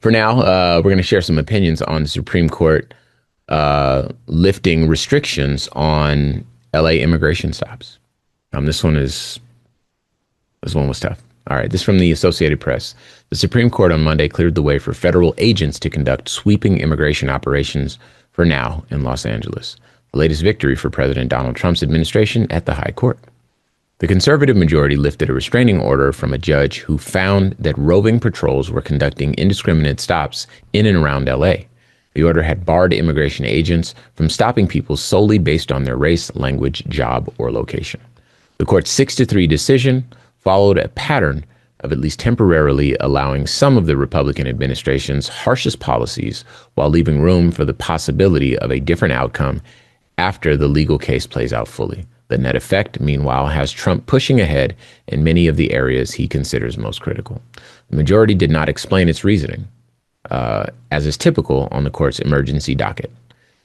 For now, we're going to share some opinions on the Supreme Court lifting restrictions on LA immigration stops. This one was tough. All right, this from the Associated Press. The Supreme Court on Monday cleared the way for federal agents to conduct sweeping immigration operations for now in Los Angeles. The latest victory for President Donald Trump's administration at the High Court. The conservative majority lifted a restraining order from a judge who found that roving patrols were conducting indiscriminate stops in and around LA. The order had barred immigration agents from stopping people solely based on their race, language, job, or location. The court's 6-3 decision followed a pattern of at least temporarily allowing some of the Republican administration's harshest policies while leaving room for the possibility of a different outcome after the legal case plays out fully. The net effect, meanwhile, has Trump pushing ahead in many of the areas he considers most critical. The majority did not explain its reasoning, as is typical on the court's emergency docket.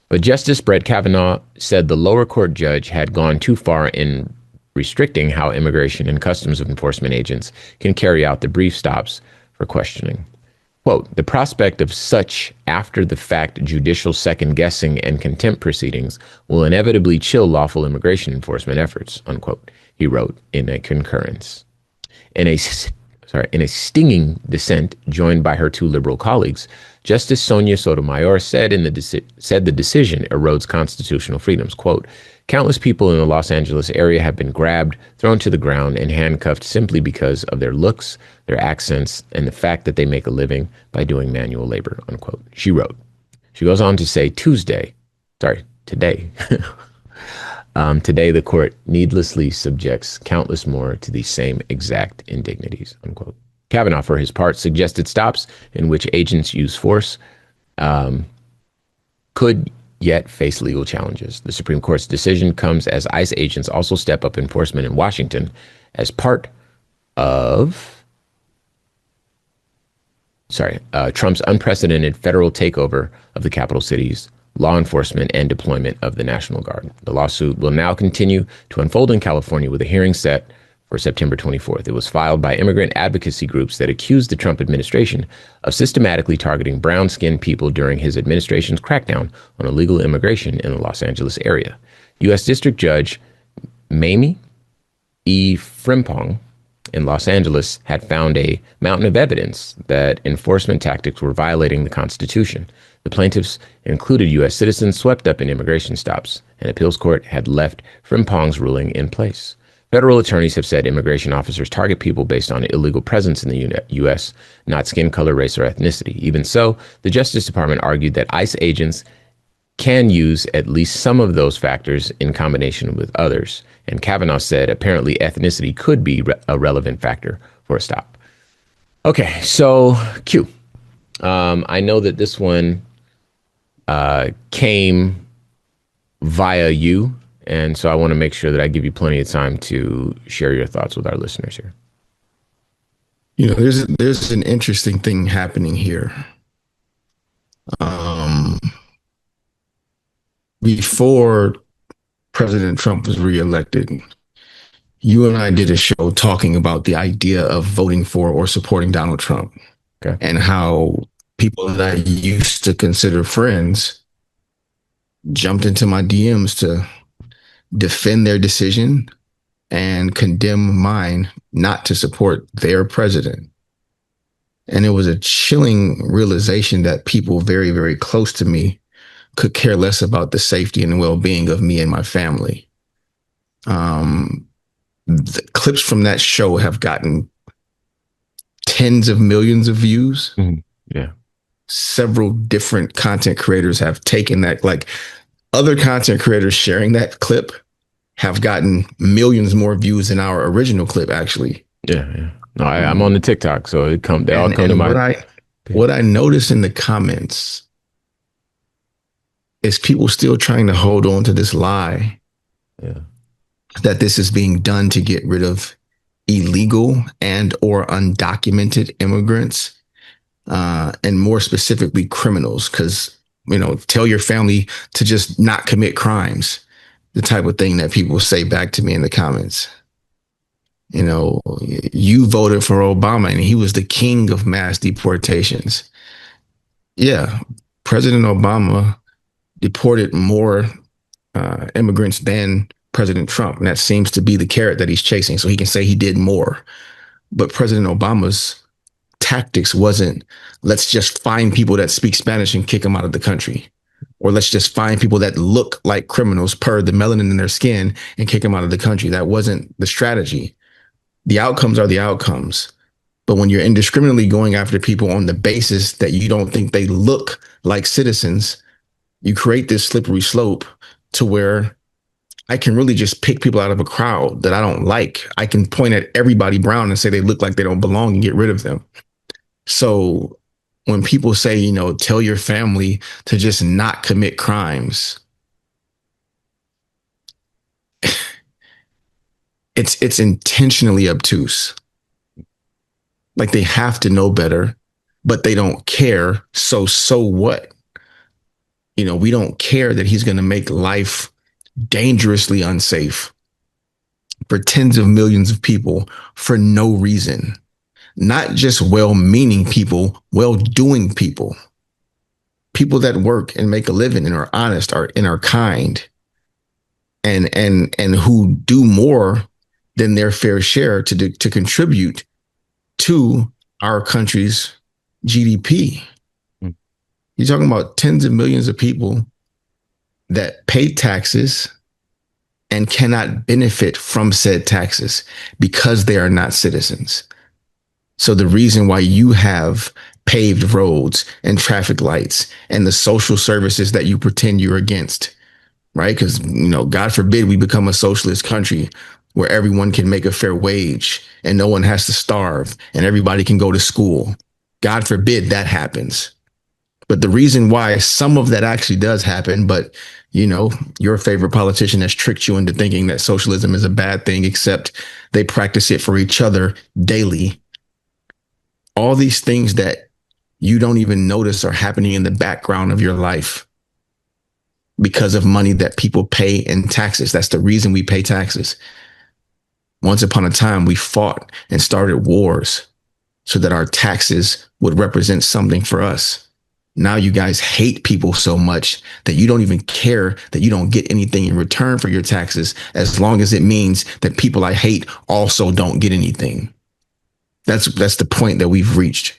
But Justice Brett Kavanaugh said the lower court judge had gone too far in restricting how immigration and customs enforcement agents can carry out the brief stops for questioning. Quote, the prospect of such after-the-fact judicial second-guessing and contempt proceedings will inevitably chill lawful immigration enforcement efforts, unquote, he wrote in a concurrence. In a stinging dissent joined by her two liberal colleagues, Justice Sonia Sotomayor said the decision erodes constitutional freedoms. Quote, countless people in the Los Angeles area have been grabbed, thrown to the ground, and handcuffed simply because of their looks, their accents, and the fact that they make a living by doing manual labor, unquote, she wrote. She goes on to say today, today the court needlessly subjects countless more to the same exact indignities, unquote. Kavanaugh, for his part, suggested stops in which agents use force could yet face legal challenges. The Supreme Court's decision comes as ICE agents also step up enforcement in Washington as part of Trump's unprecedented federal takeover of the capital cities, law enforcement, and deployment of the National Guard. The lawsuit will now continue to unfold in California with a hearing set for September 24th. It was filed by immigrant advocacy groups that accused the Trump administration of systematically targeting brown-skinned people during his administration's crackdown on illegal immigration in the Los Angeles area. U.S. District Judge Mamie E. Frimpong in Los Angeles had found a mountain of evidence that enforcement tactics were violating the Constitution. The plaintiffs included U.S. citizens swept up in immigration stops. An appeals court had left Frimpong's ruling in place. Federal attorneys have said immigration officers target people based on illegal presence in the U.S., not skin color, race, or ethnicity. Even so, the Justice Department argued that ICE agents can use at least some of those factors in combination with others. And Kavanaugh said apparently ethnicity could be a relevant factor for a stop. Okay, so Q. I know that this one came via you. And so I want to make sure that I give you plenty of time to share your thoughts with our listeners here. You know, there's an interesting thing happening here. Before President Trump was reelected, you and I did a show talking about the idea of voting for or supporting Donald Trump, okay, and how people that I used to consider friends jumped into my DMs to defend their decision and condemn mine not to support their president. And it was a chilling realization that people very, very close to me could care less about the safety and well-being of me and my family. The clips from that show have gotten tens of millions of views. Mm-hmm. Yeah. Several different content creators have taken that, like, other content creators sharing that clip have gotten millions more views than our original clip, actually. Yeah. No, I'm on the TikTok, so they all come to my. What I notice in the comments is people still trying to hold on to this lie, that this is being done to get rid of illegal and or undocumented immigrants, and more specifically criminals, because, you know, tell your family to just not commit crimes, the type of thing that people say back to me in the comments. You know, you voted for Obama and he was the king of mass deportations. Yeah, President Obama deported more immigrants than President Trump, and that seems to be the carrot that he's chasing, so he can say he did more. But President Obama's tactics wasn't, let's just find people that speak Spanish and kick them out of the country, or let's just find people that look like criminals per the melanin in their skin and kick them out of the country. That wasn't the strategy. The outcomes are the outcomes. But when you're indiscriminately going after people on the basis that you don't think they look like citizens, you create this slippery slope to where I can really just pick people out of a crowd that I don't like. I can point at everybody brown and say they look like they don't belong and get rid of them. So when people say, tell your family to just not commit crimes, it's intentionally obtuse. Like they have to know better, but they don't care. So what? We don't care that he's going to make life dangerously unsafe for tens of millions of people for no reason. Not just well-meaning people, well-doing people. People that work and make a living and are honest and are kind and who do more than their fair share to contribute to our country's GDP. You're talking about tens of millions of people that pay taxes and cannot benefit from said taxes because they are not citizens. So the reason why you have paved roads and traffic lights and the social services that you pretend you're against, right? Because, God forbid we become a socialist country where everyone can make a fair wage and no one has to starve and everybody can go to school. God forbid that happens. But the reason why some of that actually does happen, but your favorite politician has tricked you into thinking that socialism is a bad thing, except they practice it for each other daily. All these things that you don't even notice are happening in the background of your life because of money that people pay in taxes. That's the reason we pay taxes. Once upon a time, we fought and started wars so that our taxes would represent something for us. Now you guys hate people so much that you don't even care that you don't get anything in return for your taxes, as long as it means that people I hate also don't get anything. That's the point that we've reached.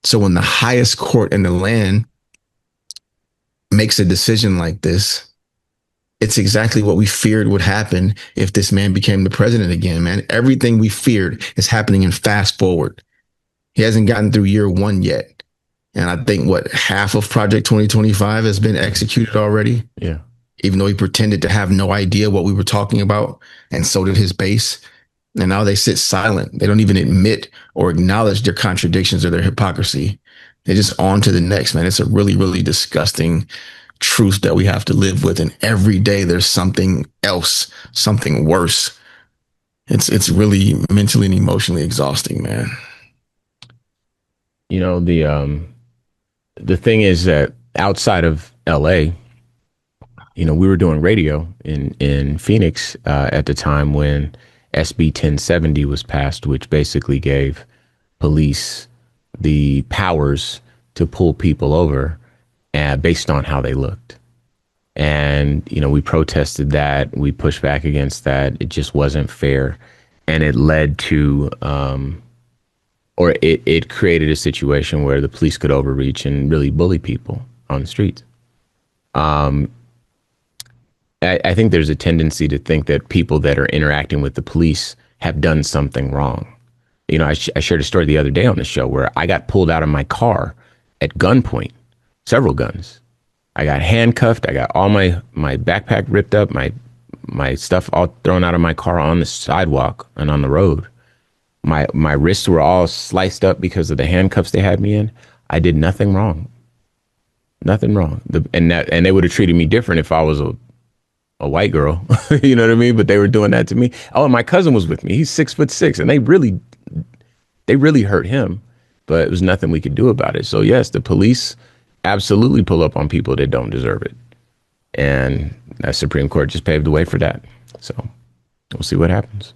So when the highest court in the land makes a decision like this, it's exactly what we feared would happen if this man became the president again, man. Everything we feared is happening in fast forward. He hasn't gotten through year one yet. And I think half of Project 2025 has been executed already. Yeah. Even though he pretended to have no idea what we were talking about, and so did his base. And now they sit silent. They don't even admit or acknowledge their contradictions or their hypocrisy. They're just on to the next, man. It's a really, really disgusting truth that we have to live with. And every day there's something else, something worse. It's really mentally and emotionally exhausting, man. The thing is that outside of LA, we were doing radio in Phoenix at the time when SB 1070 was passed, which basically gave police the powers to pull people over based on how they looked. And, we protested that. We pushed back against that. It just wasn't fair. And it led to it created a situation where the police could overreach and really bully people on the streets. I think there's a tendency to think that people that are interacting with the police have done something wrong. I shared a story the other day on the show where I got pulled out of my car at gunpoint, several guns. I got handcuffed. I got all my backpack ripped up, my stuff all thrown out of my car on the sidewalk and on the road. My wrists were all sliced up because of the handcuffs they had me in. I did nothing wrong. Nothing wrong. And they would have treated me different if I was a white girl. You know what I mean? But they were doing that to me. Oh, and my cousin was with me. He's 6'6", and they really hurt him. But it was nothing we could do about it. So yes, the police absolutely pull up on people that don't deserve it. And that Supreme Court just paved the way for that. So we'll see what happens.